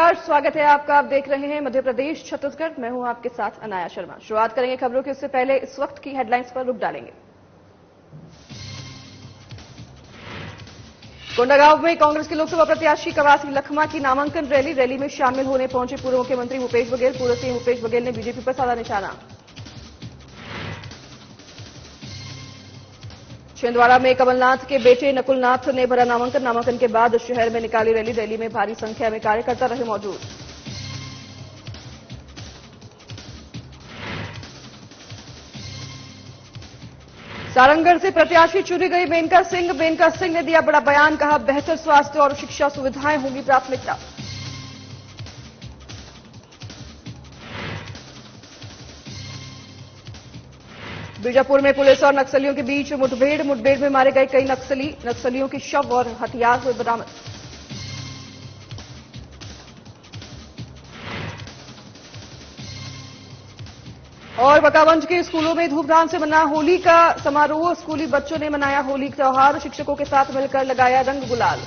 नमस्कार, स्वागत है आपका। आप देख रहे हैं मध्य प्रदेश छत्तीसगढ़। मैं हूं आपके साथ अनाया शर्मा। शुरुआत करेंगे खबरों की, उससे पहले इस वक्त की हेडलाइंस पर रुख डालेंगे। कोंडागांव में कांग्रेस के लोकसभा प्रत्याशी कवासी लखमा की नामांकन रैली में शामिल होने पहुंचे पूर्व मुख्यमंत्री भूपेश बघेल। पूर्व सीएम भूपेश बघेल ने बीजेपी पर साधा निशाना। छिंदवाड़ा में कमलनाथ के बेटे नकुलनाथ ने भरा नामांकन के बाद शहर में निकाली रैली में भारी संख्या में कार्यकर्ता रहे मौजूद। सारंगढ़ से प्रत्याशी चुनी गई मेनका सिंह ने दिया बड़ा बयान। कहा, बेहतर स्वास्थ्य और शिक्षा सुविधाएं होंगी प्राथमिकता। बीजापुर में पुलिस और नक्सलियों के बीच मुठभेड़ में मारे गए कई नक्सलियों के शव और हथियार हुए बरामद। और बकावंज के स्कूलों में धूमधाम से मना होली का समारोह। स्कूली बच्चों ने मनाया होली त्योहार। शिक्षकों के साथ मिलकर लगाया रंग गुलाल।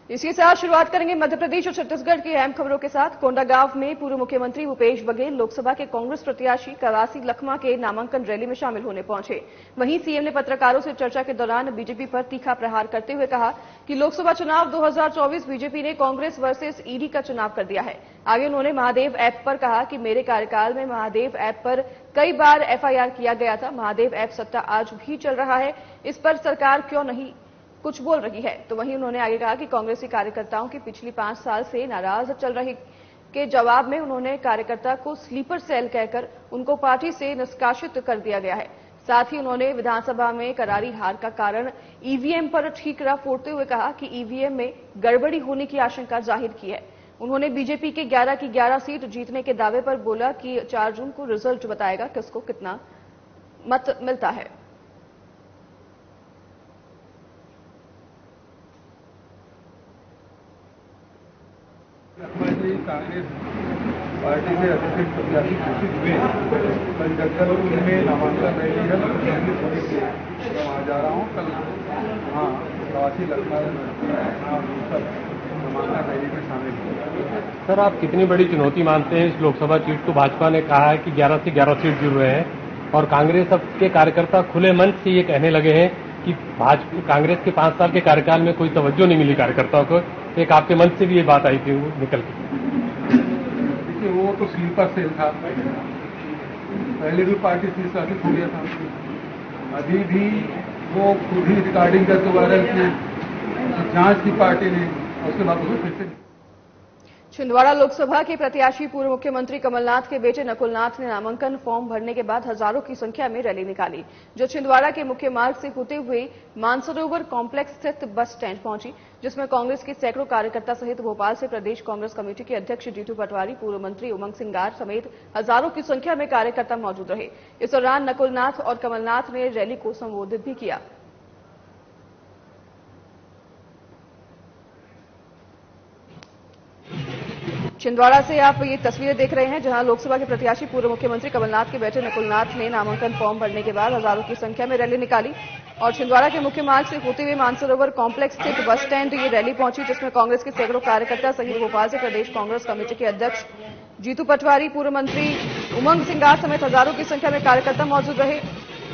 इसी के साथ शुरुआत करेंगे मध्य प्रदेश और छत्तीसगढ़ की अहम खबरों के साथ। कोंडागांव में पूर्व मुख्यमंत्री भूपेश बघेल लोकसभा के कांग्रेस प्रत्याशी कवासी लखमा के नामांकन रैली में शामिल होने पहुंचे। वहीं सीएम ने पत्रकारों से चर्चा के दौरान बीजेपी पर तीखा प्रहार करते हुए कहा कि लोकसभा चुनाव 2024 बीजेपी ने कांग्रेस वर्सेस ईडी का चुनाव कर दिया है। आगे उन्होंने महादेव ऐप पर कहा कि मेरे कार्यकाल में महादेव ऐप पर कई बार एफआईआर किया गया था। महादेव ऐप सट्टा आज भी चल रहा है, इस पर सरकार क्यों नहीं कुछ बोल रही है। तो वहीं उन्होंने आगे कहा कि कांग्रेसी कार्यकर्ताओं की पिछली 5 साल से नाराज चल रही के जवाब में उन्होंने कार्यकर्ता को स्लीपर सेल कहकर उनको पार्टी से निष्कासित कर दिया गया है। साथ ही उन्होंने विधानसभा में करारी हार का कारण ईवीएम पर ठीकरा फोड़ते हुए कहा कि ईवीएम में गड़बड़ी होने की आशंका जाहिर की है। उन्होंने बीजेपी के 11 की 11 सीट जीतने के दावे पर बोला कि 4 जून को रिजल्ट बताएगा किसको कितना मत मिलता है। कांग्रेस पार्टी के अध्यक्ष प्रत्याशी घोषित हुए कल जगदलपुर में नामांकन रैली है। मैं वहाँ जा रहा हूँ। कल हाँ कवासी लखमा नामांकन रैली में शामिल हुए। सर, आप कितनी बड़ी चुनौती मानते हैं इस लोकसभा सीट को? भाजपा ने कहा है कि 11 से 11 सीट जुड़ रहे हैं और कांग्रेस अब के कार्यकर्ता खुले मंच से ये कहने लगे हैं कि कांग्रेस के 5 साल के कार्यकाल में कोई तवज्जो नहीं मिली कार्यकर्ताओं को। एक आपके मंच से भी ये बात आई थी निकल के। देखिए, वो तो स्लीपर सेल था, पहले भी पार्टी से शासित हो गया था। अभी भी वो खुद ही रिकॉर्डिंग करके वायरल की जांच की पार्टी ने, उसके बाद उसको फिर से। छिंदवाड़ा लोकसभा के प्रत्याशी पूर्व मुख्यमंत्री कमलनाथ के बेटे नकुलनाथ ने नामांकन फॉर्म भरने के बाद हजारों की संख्या में रैली निकाली, जो छिंदवाड़ा के मुख्य मार्ग से होते हुए मानसरोवर कॉम्प्लेक्स स्थित बस स्टैंड पहुंची, जिसमें कांग्रेस के सैकड़ों कार्यकर्ता सहित भोपाल से प्रदेश कांग्रेस कमेटी के अध्यक्ष जीतू पटवारी, पूर्व मंत्री उमंग सिंगार समेत हजारों की संख्या में कार्यकर्ता मौजूद रहे। इस दौरान नकुलनाथ और कमलनाथ ने रैली को संबोधित भी किया। छिंदवाड़ा से आप ये तस्वीरें देख रहे हैं, जहां लोकसभा के प्रत्याशी पूर्व मुख्यमंत्री कमलनाथ के बेटे नकुलनाथ ने नामांकन फॉर्म भरने के बाद हजारों की संख्या में रैली निकाली और छिंदवाड़ा के मुख्य मार्ग से होते हुए मानसरोवर कॉम्प्लेक्स स्थित बस स्टैंड ये रैली पहुंची, जिसमें कांग्रेस के सैकड़ों कार्यकर्ता सहित भोपाल से प्रदेश कांग्रेस कमेटी के अध्यक्ष जीतू पटवारी, पूर्व मंत्री उमंग सिंगार समेत हजारों की संख्या में कार्यकर्ता मौजूद रहे।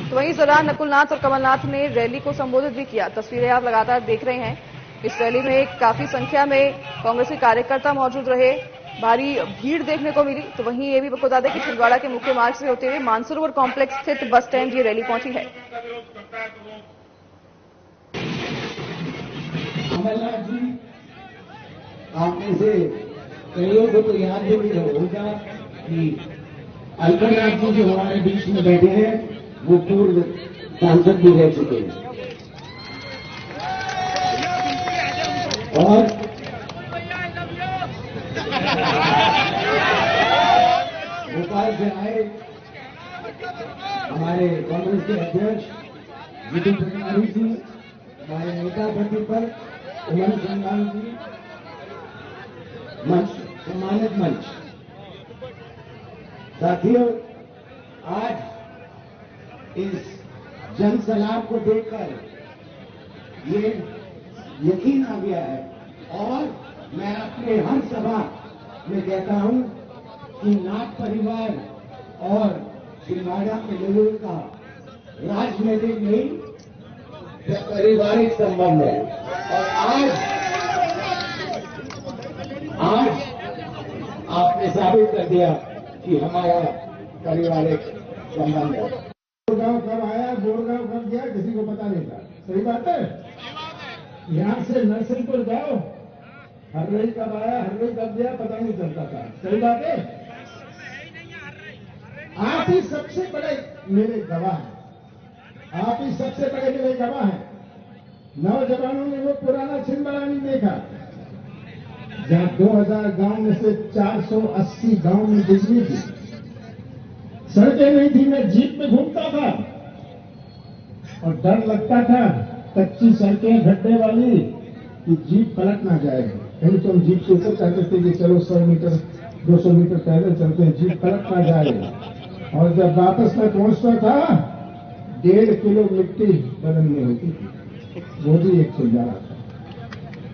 तो वहीं इस दौरान नकुलनाथ और कमलनाथ ने रैली को संबोधित भी किया। तस्वीरें आप लगातार देख रहे हैं। इस रैली में काफी संख्या में कांग्रेसी कार्यकर्ता मौजूद रहे, भारी भीड़ देखने को मिली। तो वहीं ये भी बता दें कि छिंदवाड़ा के मुख्य मार्ग से होते हुए मानसरोवर कॉम्प्लेक्स स्थित बस स्टैंड ये रैली पहुंची है। कमलनाथ जी, आप में से कईयों को तो याद भी होगा कि अल्पनाथ जी जो हमारे बीच में बैठे हैं वो पूर्व सांसद भी रह चुके हैं और भोपाल से आए हमारे कांग्रेस के अध्यक्ष जीतू पटवारी जी, हमारे नेता प्रतिपक्ष उमंग सिंगार जी, मंच सम्मानित मंच साथियों, आज इस जनसलाब को देखकर ये यकीन आ गया है। और मैं अपने हर सभा में कहता हूं कि नाथ परिवार और छिंदवाड़ा के लोगों का राजनीतिक नहीं, पारिवारिक संबंध है। और आज आपने साबित कर दिया कि हमारा पारिवारिक संबंध है। बोरगांव कब आया, बोरगांव कब गया, किसी को पता नहीं था। सही बात है। यहां से नरसिंहपुर जाओ, हर्रई कब आया, हर्रई कब गया, पता नहीं चलता था। सही बात है। आप ही सबसे बड़े मेरे गवाह हैं, आप ही सबसे बड़े मेरे गवाह हैं। नौजवानों ने वो पुराना छिंदवाड़ा नहीं देखा जहां 2000 गांव में से 480 गांव में बिजली थी, सड़कें नहीं थी। मैं जीप में घूमता था और डर लगता था, कच्ची सड़कें गड्ढे वाली, कि जीप पलट ना जाए। कहीं तो हम जीप से ऊपर कहते थे कि चलो 100 मीटर 200 मीटर पैदल चलते हैं, जीप पलट ना जाए। और जब वापस में पहुंचता था 1.5 किलो मिट्टी बदन में होती थी। वो भी एक छिंदवाड़ा था,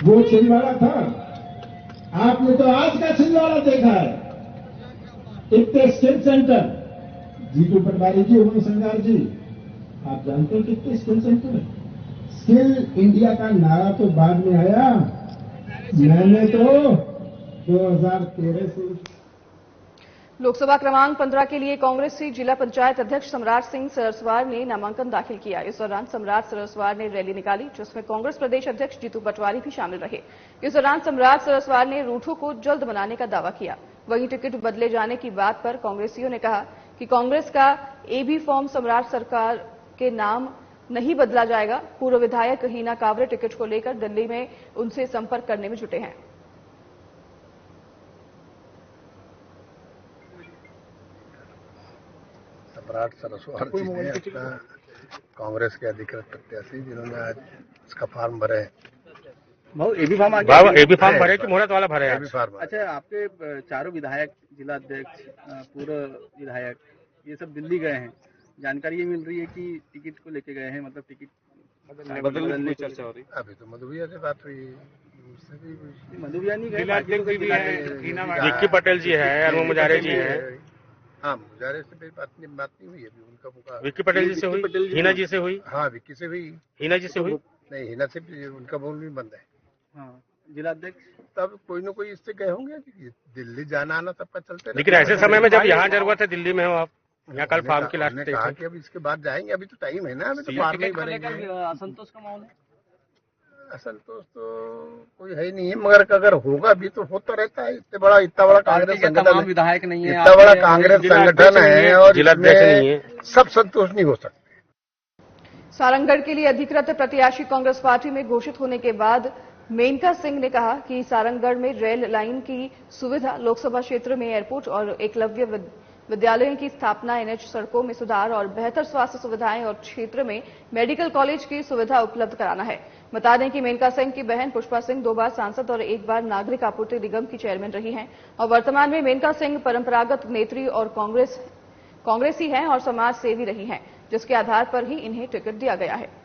वो छिंदवाड़ा था। आपने तो आज का छिंदवाड़ा देखा है। इतने स्किल सेंटर, जीतू पटवारी जी, उमंग संगार जी, आप जानते हैं कितने स्किल सेंटर है। स्किल इंडिया का नारा तो बाद में आया, मैंने तो 2013 से। लोकसभा क्रमांक 15 के लिए कांग्रेसी जिला पंचायत अध्यक्ष सम्राट सिंह सरस्वार ने नामांकन दाखिल किया। इस दौरान सम्राट सरस्वार ने रैली निकाली, जिसमें कांग्रेस प्रदेश अध्यक्ष जीतू पटवारी भी शामिल रहे। इस दौरान सम्राट सरस्वार ने रूठों को जल्द बनाने का दावा किया। वहीं टिकट बदले जाने की बात पर कांग्रेसियों ने कहा कि कांग्रेस का एबी फॉर्म सम्राट सरकार के नाम नहीं बदला जाएगा। पूर्व विधायक हीना कावरे टिकट को लेकर दिल्ली में उनसे संपर्क करने में जुटे हैं। सम्राट सरस्वार जी ने अपना कांग्रेस के अधिकृत प्रत्याशी जिन्होंने आज इसका फॉर्म भरे हैं। एबी फॉर्म आ गया, एबी फॉर्म भरे कि मुहूर्त वाला भरे? A B form. अच्छा, आपके चारों विधायक, जिला अध्यक्ष, पूर्व विधायक, ये सब दिल्ली गए हैं। जानकारी ये मिल रही है कि टिकट को लेके गए हैं, मतलब टिकट बदलने की चर्चा हो रही। अभी तो मधुबिया से बात हुई, उससे भी मधुबिया नहीं गए, विक्की पटेल जी है, अरुण मुजारे जी है। हाँ, मुजारे से मेरी बात नहीं हुई अभी। उनका विक्की पटेल जी से हुई, हीना जी से हुई। हाँ, विक्की से हुई, हीना जी से हुई नहीं, हीना से उनका बोल भी बंद है। हाँ, जिला अध्यक्ष तब कोई न कोई इससे गए होंगे। दिल्ली जाना आना सबका चलते। लेकिन ऐसे समय में जब यहाँ जरूरत है दिल्ली में हो आप, यहाँ कल फॉर्म की लास्ट डेट है कि अब इसके बाद जाएंगे। अभी तो टाइम है ना, अभी तो फॉर्म नहीं भरेंगे। असंतोष का माहौल है। असंतोष तो कोई है ही नहीं है, मगर अगर होगा भी तो होता रहता है। इतना बड़ा कांग्रेस संगठन, विधायक नहीं है, इतना बड़ा कांग्रेस संगठन है और जिलाध्यक्ष नहीं है, सब संतोष नहीं हो सकते। सारंगगढ़ के लिए अधिकृत प्रत्याशी कांग्रेस पार्टी में घोषित होने के बाद मेनका सिंह ने कहा कि सारंगगढ़ में रेल लाइन की सुविधा, लोकसभा क्षेत्र में एयरपोर्ट और एकलव्य विद्यालयों की स्थापना, एनएच सड़कों में सुधार और बेहतर स्वास्थ्य सुविधाएं और क्षेत्र में मेडिकल कॉलेज की सुविधा उपलब्ध कराना है। बता दें कि मेनका सिंह की बहन पुष्पा सिंह 2 बार सांसद और 1 बार नागरिक आपूर्ति निगम की चेयरमैन रही हैं और वर्तमान में मेनका सिंह परंपरागत नेत्री और कांग्रेसी हैं और समाज सेवी रही हैं, जिसके आधार पर ही इन्हें टिकट दिया गया है।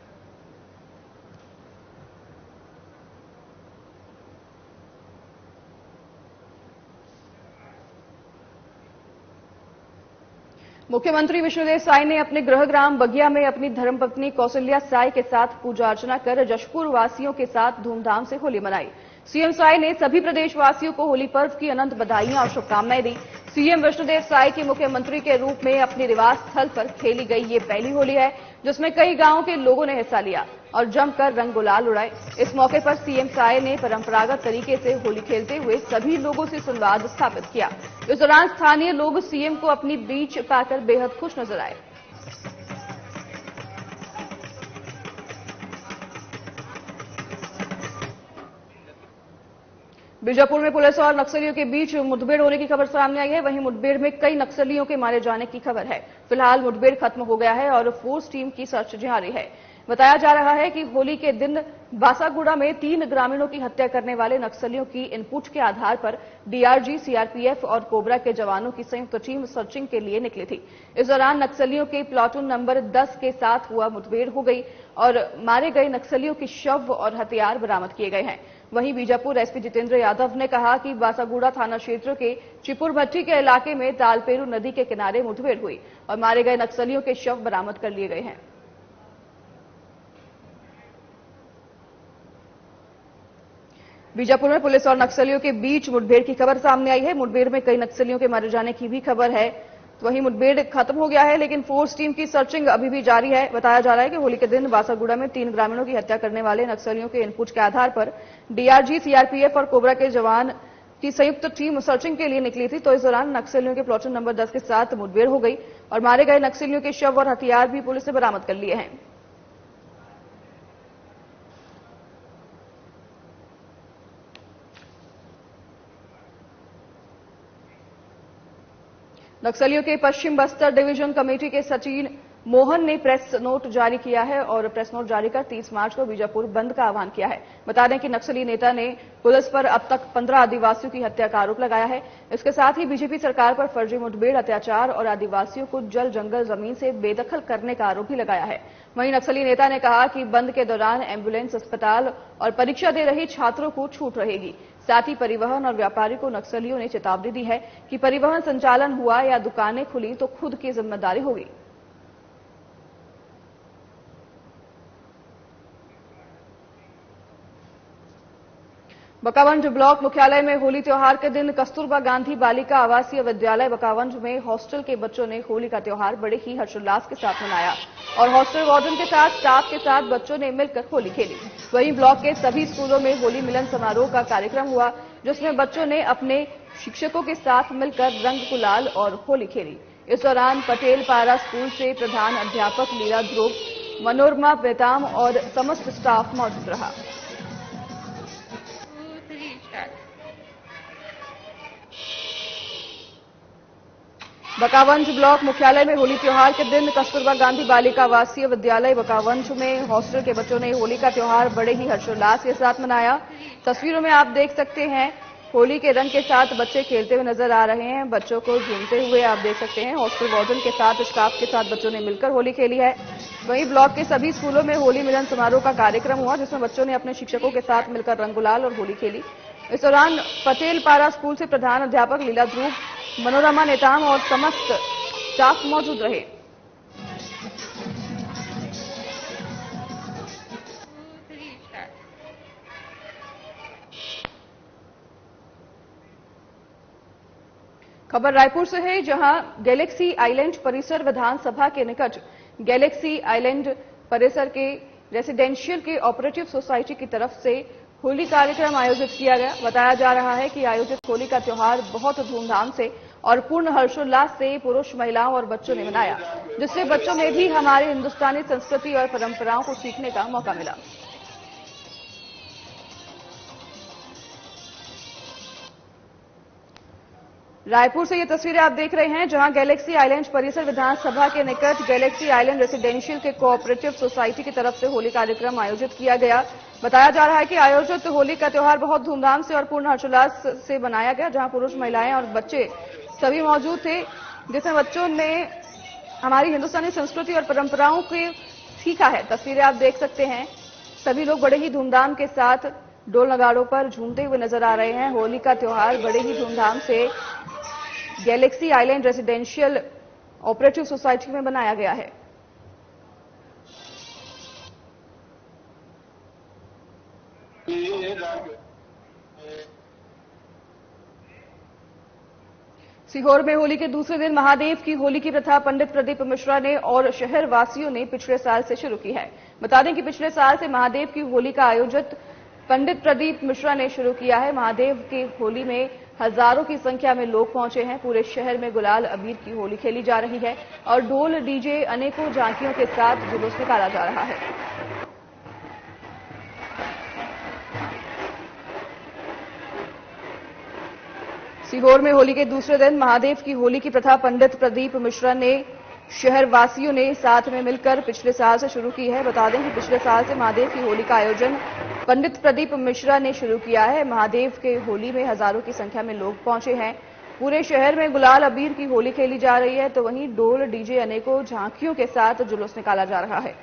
मुख्यमंत्री विष्णुदेव साय ने अपने गृहग्राम बगिया में अपनी धर्मपत्नी कौशल्या साय के साथ पूजा अर्चना कर जशपुर वासियों के साथ धूमधाम से होली मनाई। सीएम साय ने सभी प्रदेशवासियों को होली पर्व की अनंत बधाइयां और शुभकामनाएं दी। सीएम विष्णुदेव साय की मुख्यमंत्री के रूप में अपने निवास स्थल पर खेली गई ये पहली होली है, जिसमें कई गांवों के लोगों ने हिस्सा लिया और जमकर रंग गुलाल उड़ाए। इस मौके पर सीएम साय ने परंपरागत तरीके से होली खेलते हुए सभी लोगों से संवाद स्थापित किया। इस दौरान स्थानीय लोग सीएम को अपनी बीच पाकर बेहद खुश नजर आए। बीजापुर में पुलिस और नक्सलियों के बीच मुठभेड़ होने की खबर सामने आई है। वहीं मुठभेड़ में कई नक्सलियों के मारे जाने की खबर है। फिलहाल मुठभेड़ खत्म हो गया है और फोर्स टीम की सर्च जारी है। बताया जा रहा है कि होली के दिन बासागुड़ा में 3 ग्रामीणों की हत्या करने वाले नक्सलियों की इनपुट के आधार पर डीआरजी, सीआरपीएफ और कोबरा के जवानों की संयुक्त टीम सर्चिंग के लिए निकली थी। इस दौरान नक्सलियों के प्लाटून नंबर 10 के साथ हुआ मुठभेड़ हो गई और मारे गए नक्सलियों के शव और हथियार बरामद किए गए हैं। वहीं बीजापुर एसपी जितेंद्र यादव ने कहा कि बासागुड़ा थाना क्षेत्र के चिपुरभट्टी के इलाके में तालपेरू नदी के किनारे मुठभेड़ हुई और मारे गए नक्सलियों के शव बरामद कर लिए गए हैं। बीजापुर में पुलिस और नक्सलियों के बीच मुठभेड़ की खबर सामने आई है। मुठभेड़ में कई नक्सलियों के मारे जाने की भी खबर है। तो वहीं मुठभेड़ खत्म हो गया है, लेकिन फोर्स टीम की सर्चिंग अभी भी जारी है। बताया जा रहा है कि होली के दिन बासागुड़ा में 3 ग्रामीणों की हत्या करने वाले नक्सलियों के इनपुट के आधार पर डीआरजी, सीआरपीएफ और कोबरा के जवान की संयुक्त टीम सर्चिंग के लिए निकली थी। तो इस दौरान नक्सलियों के प्लाटून नंबर 10 के साथ मुठभेड़ हो गई और मारे गए नक्सलियों के शव और हथियार भी पुलिस ने बरामद कर लिए हैं। नक्सलियों के पश्चिम बस्तर डिवीजन कमेटी के सचिव मोहन ने प्रेस नोट जारी किया है और प्रेस नोट जारी कर 30 मार्च को बीजापुर बंद का आह्वान किया है। बता दें कि नक्सली नेता ने पुलिस पर अब तक 15 आदिवासियों की हत्या का आरोप लगाया है। इसके साथ ही बीजेपी सरकार पर फर्जी मुठभेड़, अत्याचार और आदिवासियों को जल जंगल जमीन से बेदखल करने का आरोप भी लगाया है। वहीं नक्सली नेता ने कहा कि बंद के दौरान एम्बुलेंस, अस्पताल और परीक्षा दे रहे छात्रों को छूट रहेगी। साथ ही परिवहन और व्यापारी को नक्सलियों ने चेतावनी दी है कि परिवहन संचालन हुआ या दुकानें खुली तो खुद की जिम्मेदारी होगी। बकावंज ब्लॉक मुख्यालय में होली त्योहार के दिन कस्तूरबा गांधी बालिका आवासीय विद्यालय बकावंज में हॉस्टल के बच्चों ने होली का त्योहार बड़े ही हर्षोल्लास के साथ मनाया और हॉस्टल वार्डन के साथ स्टाफ के साथ बच्चों ने मिलकर होली खेली। वहीं ब्लॉक के सभी स्कूलों में होली मिलन समारोह का कार्यक्रम हुआ, जिसमें बच्चों ने अपने शिक्षकों के साथ मिलकर रंग गुलाल और होली खेली। इस दौरान पटेल पारा स्कूल से प्रधान अध्यापक लीला ध्रुव, मनोरमा बेताम और समस्त स्टाफ मौजूद रहा। बकावंज ब्लॉक मुख्यालय में होली त्योहार के दिन कस्तूरबा गांधी बालिका आवासीय विद्यालय बकावंज में हॉस्टल के बच्चों ने होली का त्योहार बड़े ही हर्षोल्लास के साथ मनाया। तस्वीरों में आप देख सकते हैं होली के रंग के साथ बच्चे खेलते हुए नजर आ रहे हैं। बच्चों को झूमते हुए आप देख सकते हैं। हॉस्टल वार्डन के साथ, स्टाफ के साथ बच्चों ने मिलकर होली खेली है। वहीं ब्लॉक के सभी स्कूलों में होली मिलन समारोह का कार्यक्रम हुआ, जिसमें बच्चों ने अपने शिक्षकों के साथ मिलकर रंग गुलाल और होली खेली। इस दौरान पटेल पारा स्कूल से प्रधान अध्यापक लीला ध्रुव, मनोरमा नेताम और समस्त स्टाफ मौजूद रहे। खबर रायपुर से है, जहां गैलेक्सी आइलैंड परिसर विधानसभा के निकट गैलेक्सी आइलैंड परिसर के रेसिडेंशियल के ऑपरेटिव सोसाइटी की तरफ से होली कार्यक्रम आयोजित किया गया। बताया जा रहा है कि आयोजित होली का त्योहार बहुत धूमधाम से और पूर्ण हर्षोल्लास से पुरुष, महिलाओं और बच्चों ने मनाया, जिससे बच्चों में भी हमारी हिंदुस्तानी संस्कृति और परंपराओं को सीखने का मौका मिला। रायपुर से ये तस्वीरें आप देख रहे हैं, जहां गैलेक्सी आइलैंड परिसर विधानसभा के निकट गैलेक्सी आइलैंड रेसिडेंशियल के कोऑपरेटिव सोसाइटी की तरफ से होली कार्यक्रम आयोजित किया गया। बताया जा रहा है कि आयोजित होली का त्योहार बहुत धूमधाम से और पूर्ण हर्षोल्लास से मनाया गया, जहां पुरुष, महिलाएं और बच्चे सभी मौजूद थे, जिसमें बच्चों ने हमारी हिंदुस्तानी संस्कृति और परंपराओं को सीखा है। तस्वीरें आप देख सकते हैं, सभी लोग बड़े ही धूमधाम के साथ ढोल नगाड़ों पर झूमते हुए नजर आ रहे हैं। होली का त्योहार बड़े ही धूमधाम से Galaxy island residential operative society में बनाया गया है। सीहोर में होली के दूसरे दिन महादेव की होली की प्रथा पंडित प्रदीप मिश्रा ने और शहर वासियों ने पिछले साल से शुरू की है। बता दें कि पिछले साल से महादेव की होली का आयोजित पंडित प्रदीप मिश्रा ने शुरू किया है। महादेव की होली में हजारों की संख्या में लोग पहुंचे हैं। पूरे शहर में गुलाल अबीर की होली खेली जा रही है और ढोल, डीजे, अनेकों झांकियों के साथ जुलूस निकाला जा रहा है। सीहोर में होली के दूसरे दिन महादेव की होली की प्रथा पंडित प्रदीप मिश्रा ने शहर वासियों ने साथ में मिलकर पिछले साल से शुरू की है। बता दें कि पिछले साल से महादेव की होली का आयोजन पंडित प्रदीप मिश्रा ने शुरू किया है। महादेव के होली में हजारों की संख्या में लोग पहुंचे हैं। पूरे शहर में गुलाल अबीर की होली खेली जा रही है, तो वहीं ढोल डीजे अनेकों झांकियों के साथ जुलूस निकाला जा रहा है।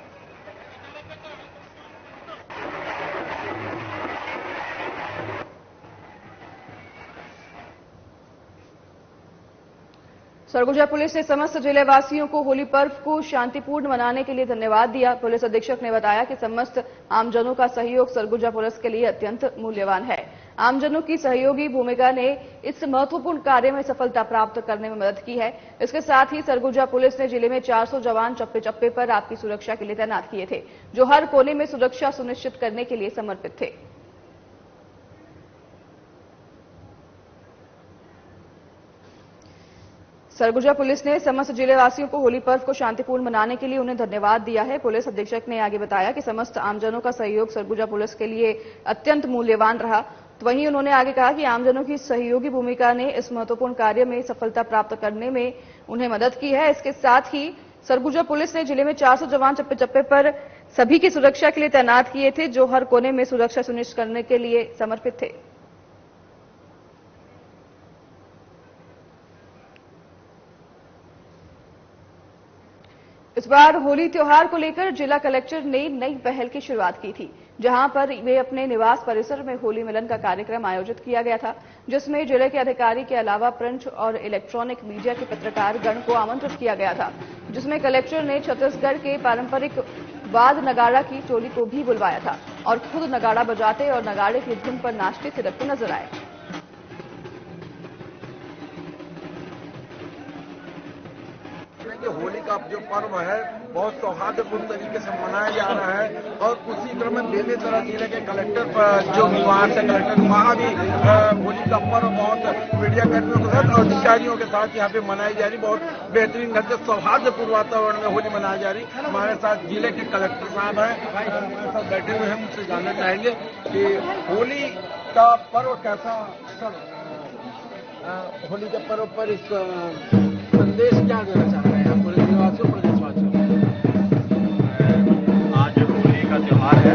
सरगुजा पुलिस ने समस्त जिलेवासियों को होली पर्व को शांतिपूर्ण मनाने के लिए धन्यवाद दिया। पुलिस अधीक्षक ने बताया कि समस्त आमजनों का सहयोग सरगुजा पुलिस के लिए अत्यंत मूल्यवान है। आमजनों की सहयोगी भूमिका ने इस महत्वपूर्ण कार्य में सफलता प्राप्त करने में मदद की है। इसके साथ ही सरगुजा पुलिस ने जिले में 400 जवान चप्पे चप्पे पर आपकी सुरक्षा के लिए तैनात किए थे, जो हर कोने में सुरक्षा सुनिश्चित करने के लिए समर्पित थे। सरगुजा पुलिस ने समस्त जिलेवासियों को होली पर्व को शांतिपूर्ण मनाने के लिए उन्हें धन्यवाद दिया है। पुलिस अधीक्षक ने आगे बताया कि समस्त आमजनों का सहयोग सरगुजा पुलिस के लिए अत्यंत मूल्यवान रहा। तो वहीं उन्होंने आगे कहा कि आमजनों की सहयोगी भूमिका ने इस महत्वपूर्ण कार्य में सफलता प्राप्त करने में उन्हें मदद की है। इसके साथ ही सरगुजा पुलिस ने जिले में 400 जवान चप्पे चप्पे पर सभी की सुरक्षा के लिए तैनात किए थे, जो हर कोने में सुरक्षा सुनिश्चित करने के लिए समर्पित थे। इस बार होली त्योहार को लेकर जिला कलेक्टर ने नई पहल की शुरुआत की थी, जहां पर वे अपने निवास परिसर में होली मिलन का कार्यक्रम आयोजित किया गया था, जिसमें जिले के अधिकारी के अलावा प्रिंट और इलेक्ट्रॉनिक मीडिया के पत्रकार गण को आमंत्रित किया गया था, जिसमें कलेक्टर ने छत्तीसगढ़ के पारंपरिक वाद नगाड़ा की टोली को भी बुलवाया था और खुद नगाड़ा बजाते और नगाड़े की धुन पर नाचते थिरकते नजर आए। होली का जो पर्व है बहुत सौहार्दपूर्ण तरीके से मनाया जा रहा है और उसी क्रम में बेमेतरा जिले के कलेक्टर जो निवास है कलेक्टर वहाँ भी होली का पर्व बहुत मीडिया कर्मियों के साथ और अधिकारियों के साथ यहाँ पे मनाई जा रही। बहुत बेहतरीन ढंग से सौहार्दपूर्ण वातावरण में होली मनाई जा रही। हमारे साथ जिले के कलेक्टर साहब हैं, हमारे साथ बैठे हुए हैं। मुझसे जानना चाहेंगे कि होली का पर्व कैसा, होली के पर्व पर इस संदेश क्या देना चाह रहे हैं आप पूरे निवासियों प्रदेशवासियों को? आज होली का त्योहार है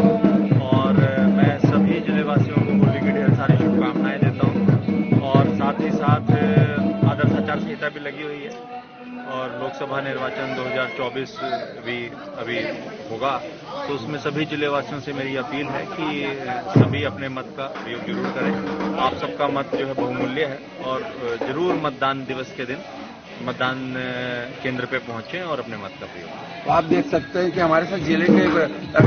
और मैं सभी जिलेवासियों को होली की ढेर सारी शुभकामनाएं देता हूं और साथ ही साथ आदर्श आचार संहिता भी लगी हुई है और लोकसभा निर्वाचन 2024 भी अभी होगा, तो उसमें सभी जिलेवासियों से मेरी अपील है कि सभी अपने मत का प्रयोग जरूर करें। आप सबका मत जो है बहुमूल्य है और जरूर मतदान दिवस के दिन मतदान केंद्र पे पहुंचे और अपने मत का प्रयोग करें। तो आप देख सकते हैं कि हमारे साथ जिले के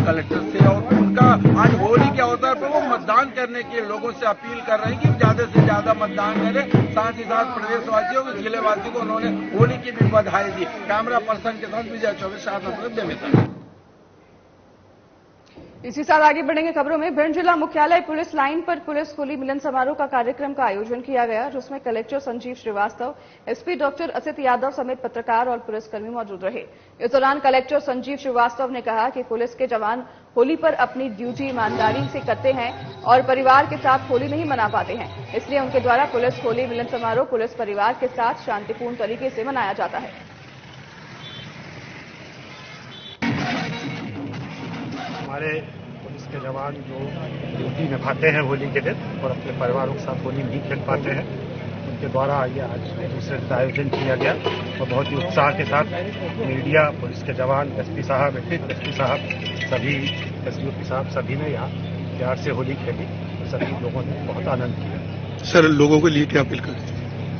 कलेक्टर थे और उनका आज होली के अवसर पर वो मतदान करने के लोगों से अपील कर रहे हैं कि ज्यादा से ज्यादा मतदान करें। साथ ही साथ प्रदेशवासियों को जिलेवासियों को उन्होंने होली की भी बधाई दी। कैमरा पर्सन के साथ विजय चौबे शासन। इसी साथ आगे बढ़ेंगे खबरों में। भिंड जिला मुख्यालय पुलिस लाइन पर पुलिस होली मिलन समारोह का कार्यक्रम का आयोजन किया गया, जिसमें collector Sanjeev Shrivastava, SP doctor Asit Yadav समेत पत्रकार और पुलिसकर्मी मौजूद रहे। इस दौरान कलेक्टर संजीव श्रीवास्तव ने कहा कि पुलिस के जवान होली पर अपनी ड्यूटी ईमानदारी से करते हैं और परिवार के साथ होली नहीं मना पाते हैं, इसलिए उनके द्वारा पुलिस होली मिलन समारोह पुलिस परिवार के साथ शांतिपूर्ण तरीके से मनाया जाता है। हमारे पुलिस के जवान जो ड्यूटी निभाते हैं होली के दिन और अपने परिवारों के साथ होली नहीं खेल पाते हैं, उनके द्वारा ये आज दूसरे दिन आयोजन किया गया और बहुत ही उत्साह के साथ मीडिया, पुलिस के जवान, एसपी साहब, एसपी साहब, सभी एसडीओपी साहब सभी ने यहाँ प्यार से होली खेली और सभी लोगों ने बहुत आनंद किया। सर, लोगों के लिए क्या अपील करें?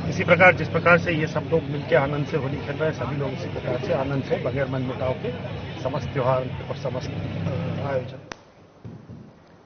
इसी प्रकार जिस प्रकार से ये सब लोग मिलकर आनंद से होली खेल रहे हैं, सभी लोग इसी प्रकार से आनंद से बगैर मन मुटाव के समस्त त्योहार और समस्त आयोजन।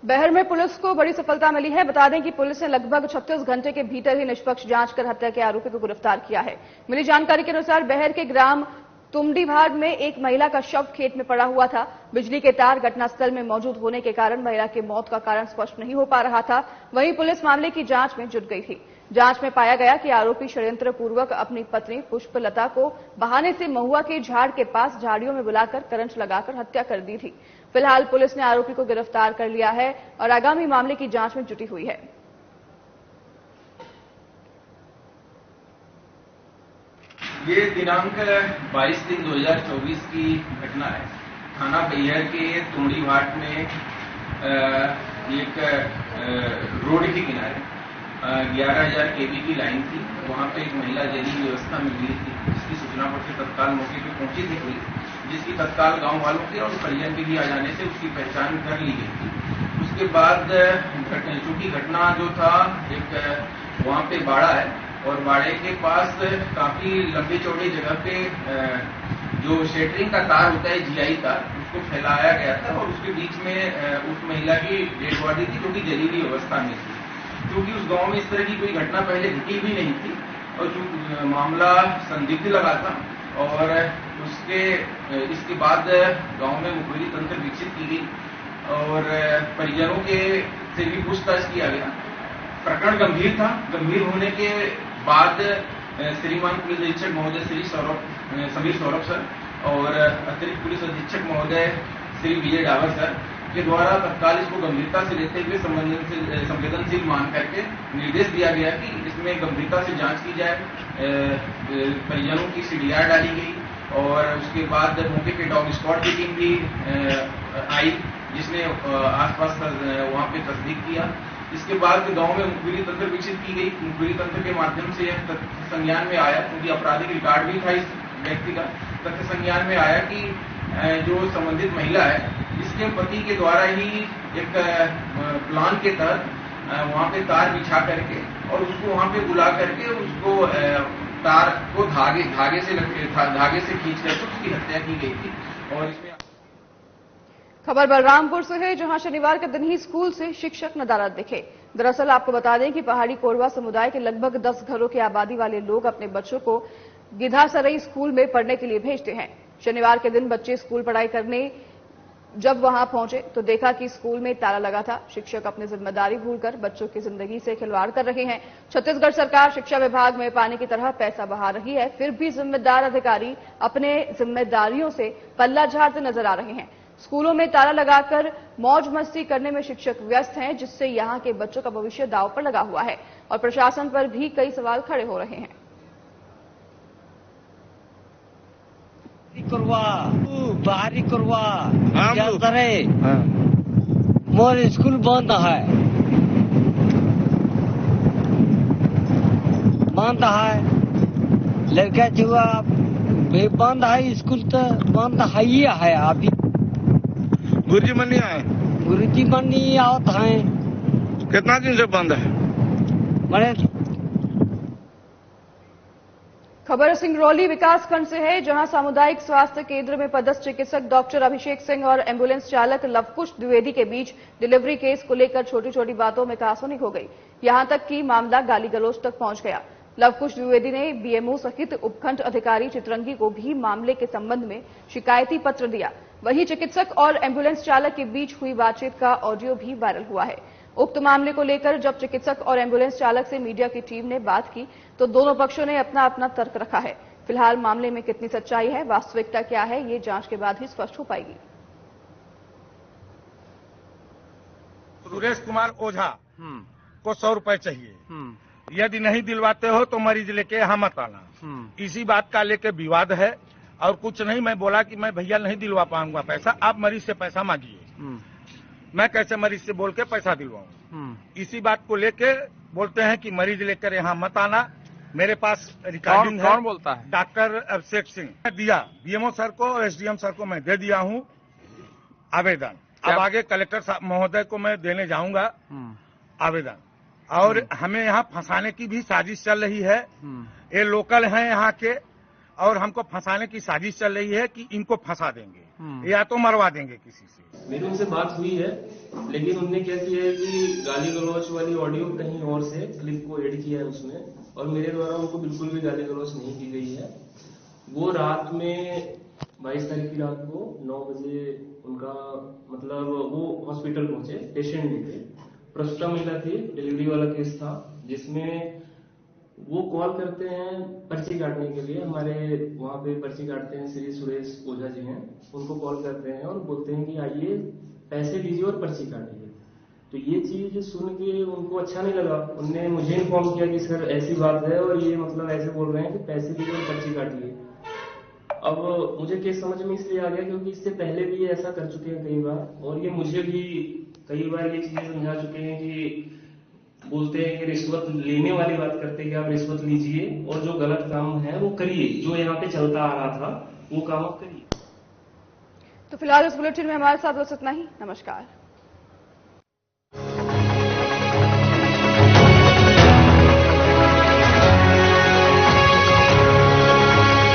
बहर में पुलिस को बड़ी सफलता मिली है। बता दें कि पुलिस ने लगभग 36 घंटे के भीतर ही निष्पक्ष जांच कर हत्या के आरोपी को गिरफ्तार किया है। मिली जानकारी के अनुसार बहर के ग्राम तुमडीभाड़ में एक महिला का शव खेत में पड़ा हुआ था। बिजली के तार घटनास्थल में मौजूद होने के कारण महिला की मौत का कारण स्पष्ट नहीं हो पा रहा था। वहीं पुलिस मामले की जांच में जुट गई थी। जांच में पाया गया कि आरोपी षड्यंत्र पूर्वक अपनी पत्नी पुष्पलता को बहाने से महुआ के झाड़ के पास झाड़ियों में बुलाकर करंट लगाकर हत्या कर दी थी। फिलहाल पुलिस ने आरोपी को गिरफ्तार कर लिया है और आगामी मामले की जांच में जुटी हुई है। ये दिनांक 22/3/2024 की घटना है। थाना बैहर के तुमड़ी घाट में एक रोड के किनारे 11,000 kV की लाइन थी। वहां पे एक महिला जली हुई अवस्था में मिली थी, जिसकी सूचना पर से तत्काल मौके पर पहुंची थी पुलिस, जिसकी तत्काल गांव वालों के और परिजन के भी आ जाने से उसकी पहचान कर ली गई थी। उसके बाद चूंकि घटना जो था एक वहां पे बाड़ा है और बाड़े के पास काफी लंबे चौड़े जगह पे जो शेटरिंग का तार होता है GI तार, उसको फैलाया गया था और उसके बीच में उस महिला की डेड बॉडी थी जो कि जली हुई अवस्था में थी। क्योंकि उस गांव में इस तरह की कोई घटना पहले घटी भी नहीं थी और जो मामला संदिग्ध लगा था और इसके बाद गांव में मुखबिरी तंत्र विकसित की गई और परिजनों के से भी पूछताछ किया गया। प्रकरण गंभीर था। गंभीर होने के बाद श्रीमान पुलिस अधीक्षक महोदय श्री समीर सौरभ सर और अतिरिक्त पुलिस अधीक्षक महोदय श्री विजय डावर सर के द्वारा तत्काल इसको गंभीरता से लेते हुए संवेदनशील मान करके निर्देश दिया गया कि इसमें गंभीरता से जांच की जाए। परिजनों की CDR डाली गई और उसके बाद मौके पे डॉग स्क्वाड की टीम भी आई, जिसने आसपास वहां पे तस्दीक किया। इसके बाद गांव में मुखबिरी तंत्र विकसित की गई। मुखबिरी तंत्र के माध्यम से यह तथ्य संज्ञान में आया, क्योंकि आपराधिक रिकॉर्ड भी था इस व्यक्ति का, तथ्य संज्ञान में आया कि जो संबंधित महिला है इसके पति के द्वारा ही एक प्लान के तहत वहां पे तार बिछा करके और उसको वहां पे बुला करके उसको तार को धागे से खींच करके उसकी हत्या की गई थी। और इसमें खबर बलरामपुर से है, जहां शनिवार के दिन ही स्कूल से शिक्षक नदारद दिखे। दरअसल आपको बता दें कि पहाड़ी कोरवा समुदाय के लगभग 10 घरों की आबादी वाले लोग अपने बच्चों को गिधासरई स्कूल में पढ़ने के लिए भेजते हैं। शनिवार के दिन बच्चे स्कूल पढ़ाई करने जब वहां पहुंचे तो देखा कि स्कूल में ताला लगा था। शिक्षक अपनी जिम्मेदारी भूलकर बच्चों की जिंदगी से खिलवाड़ कर रहे हैं। छत्तीसगढ़ सरकार शिक्षा विभाग में पानी की तरह पैसा बहा रही है, फिर भी जिम्मेदार अधिकारी अपने जिम्मेदारियों से पल्ला झाड़ते नजर आ रहे हैं। स्कूलों में ताला लगाकर मौज मस्ती करने में शिक्षक व्यस्त हैं, जिससे यहां के बच्चों का भविष्य दांव पर लगा हुआ है और प्रशासन पर भी कई सवाल खड़े हो रहे हैं। बाहरी करवा मोर स्कूल बंद है, लड़का जुआ बंद है, स्कूल तो बंद है ही है। अभी गुरुजी मन नहीं आए? गुरुजी मन नहीं आवत है। कितना दिन से बंद है? मैंने खबर सिंगरौली विकासखंड से है, जहां सामुदायिक स्वास्थ्य केंद्र में पदस्थ चिकित्सक डॉक्टर अभिषेक सिंह और एम्बुलेंस चालक लवकुश द्विवेदी के बीच डिलीवरी केस को लेकर छोटी छोटी बातों में कहासुनी हो गई। यहां तक कि मामला गाली गलौज तक पहुंच गया। लवकुश द्विवेदी ने BMO सहित उपखंड अधिकारी चितरंगी को भी मामले के संबंध में शिकायती पत्र दिया। वहीं चिकित्सक और एम्बुलेंस चालक के बीच हुई बातचीत का ऑडियो भी वायरल हुआ है। उक्त मामले को लेकर जब चिकित्सक और एम्बुलेंस चालक से मीडिया की टीम ने बात की तो दोनों पक्षों ने अपना अपना तर्क रखा है। फिलहाल मामले में कितनी सच्चाई है, वास्तविकता क्या है, ये जांच के बाद ही स्पष्ट हो पाएगी। सुरेश कुमार ओझा को 100 रुपए चाहिए, यदि नहीं दिलवाते हो तो मरीज लेके यहाँ मत आना। इसी बात का लेके विवाद है और कुछ नहीं। मैं बोला कि मैं भैया नहीं दिलवा पाऊंगा पैसा, आप मरीज से पैसा मांगिए। मैं कैसे मरीज से बोल के पैसा दिलवाऊं? इसी बात को लेके बोलते हैं कि मरीज लेकर यहाँ मत आना। मेरे पास रिकॉर्डिंग है। कौन बोलता है? डॉक्टर अभिषेक सिंह। दिया BMO सर को और SDM सर को मैं दे दिया हूँ आवेदन। अब आगे कलेक्टर महोदय को मैं देने जाऊंगा आवेदन। और हमें यहाँ फंसाने की भी साजिश चल रही है। ये लोकल हैं यहाँ के और हमको फंसाने की साजिश चल रही है कि इनको फंसा देंगे या तो मरवा देंगे किसी से। मेरी उनसे बात हुई है, लेकिन उनने क्या किया है कि गाली गलौज वाली ऑडियो कहीं और से क्लिप को एड किया है उसमें, और मेरे द्वारा उनको बिल्कुल भी गाली गलौज नहीं की गई है। वो रात में 22 तारीख की रात को 9 बजे उनका मतलब वो हॉस्पिटल पहुंचे, पेशेंट नहीं थे, प्रसूता महिला थी, डिलीवरी वाला केस था, जिसमें वो कॉल करते हैं पर्ची काटने के लिए। हमारे वहाँ पे पर्ची काटते हैं श्री सुरेश ओझा जी हैं, उनको कॉल करते हैं और बोलते हैं कि आइए पैसे दीजिए और पर्ची काटिए। तो ये चीज सुन के उनको अच्छा नहीं लगा। उनने मुझे इन्फॉर्म किया कि सर ऐसी बात है और ये मतलब ऐसे बोल रहे हैं कि पैसे दीजिए और पर्ची काटिए। अब मुझे केस समझ में इसलिए आ गया क्योंकि इससे पहले भी ये ऐसा कर चुके हैं कई बार, और ये मुझे भी कई बार ये चीजें समझा चुके हैं कि बोलते हैं कि रिश्वत लेने वाली बात करते हैं कि आप रिश्वत लीजिए और जो गलत काम है वो करिए, जो यहाँ पे चलता आ रहा था वो काम आप करिए। तो फिलहाल इस बुलेटिन में हमारे साथ बस इतना ही। नमस्कार।